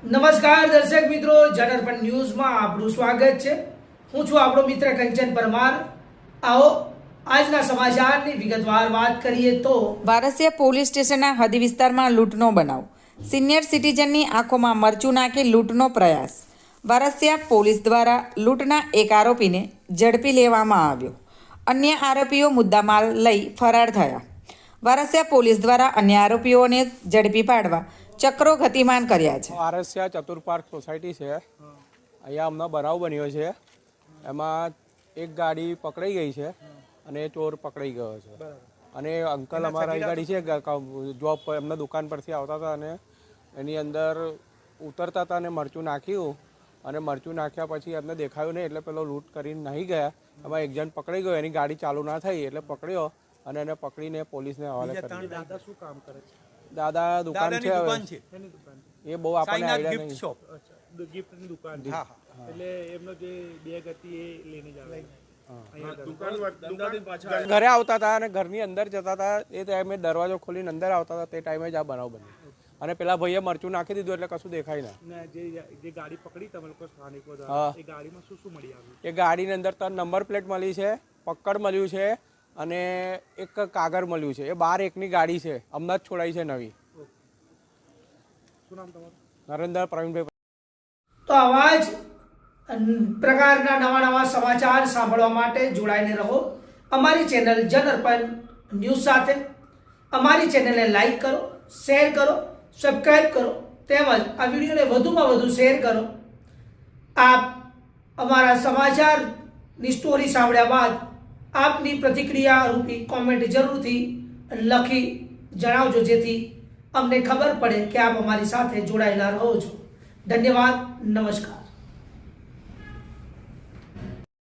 નમસ્કાર દર્શક મિત્રો, જનરપન ન્યૂઝમાં આપનું સ્વાગત છે। હું છું આપણો મિત્ર કંચન પરમાર। આવો આજના સમાચારની વિગતવાર વાત કરીએ તો વારસિયા પોલીસ સ્ટેશનના હદી વિસ્તારમાં લૂંટનો બનાવ। સિનિયર સિટીઝનની આંખોમાં મરચું નાખી લૂંટનો પ્રયાસ। વારસિયા પોલીસ દ્વારા લૂંટના એક આરોપીને ઝડપી લેવામાં આવ્યો। અન્ય આરોપીઓ મુદ્દામાલ લઈ ફરાર થયા। વારસિયા પોલીસ દ્વારા અન્ય આરોપીઓને ઝડપી પાડવા ચક્રો ગતિમાન કર્યા છે। વારસિયા ચતુર્પાર્ક સોસાયટી છે, અહીંયા હમણાં બનાવ બન્યો છે। એમાં એક ગાડી પકડાઈ ગઈ છે અને ચોર પકડાઈ ગયો છે। અને અંકલ અમારા ગાડી છે જોબ પર એમના દુકાન પરથી આવતા હતા અને એની અંદર ઉતરતા હતા અને મરચું નાખ્યું અને મરચું નાખ્યા પછી એમને દેખાયું નહીં એટલે પેલો લૂંટ કરીને નહીં ગયા। એમાં એક જણ પકડાઈ ગયો, એની ગાડી ચાલુ ના થઈ એટલે પકડ્યો અને એને પકડીને પોલીસને હવાલે કરી। દાદા શું કામ કરે છે? દાદા દુકાન છે, એ બહુ આપણને આઈડિયા નહીં। ગિફ્ટની દુકાન છે, એટલે એમનો જે બેગ હતી એ લઈને જ આવે। ઘરે આવતા હતા અને ઘરની અંદર જતા હતા, એ ટાઈમે દરવાજો ખોલીને અંદર આવતા હતા, તે ટાઈમે જ આ બનાવ બન્યો। અને પેલા ભાઈએ મરચું નાખી દીધું એટલે કશું દેખાય ના। જે ગાડી પકડી તમે લોકો સ્થાનિકો એ ગાડીમાં શું શું મળી આવ્યું? એ ગાડીની અંદર 3 નંબર પ્લેટ મળી છે, પકડ મળ્યું છે અને એક કાગળ મળ્યું છે। એ 12-1ની ગાડી છે, હમણાં જ છોડાઈ છે નવી। શું નામ તમારું? નરેન્દ્ર પ્રવીણભાઈ। તો આવા જ પ્રકારના નવા સમાચાર સાંભળવા માટે જોડાઈને રહો અમારી ચેનલ જનરપન ન્યૂઝ સાથે। અમારી ચેનલને લાઈક કરો, શેર કરો, સબસ્ક્રાઈબ કરો, તેમજ આ વિડીયોને વધુમાં વધુ શેર કરો। આપ અમારા સમાચારની સ્ટોરી સાંભળ્યા બાદ આપની પ્રતિક્રિયા રૂપી કોમેન્ટ જરૂરથી લખી જણાવજો, જેથી અમને ખબર પડે કે આપ અમારી સાથે જોડાયેલા રહો છો। ધન્યવાદ, નમસ્કાર।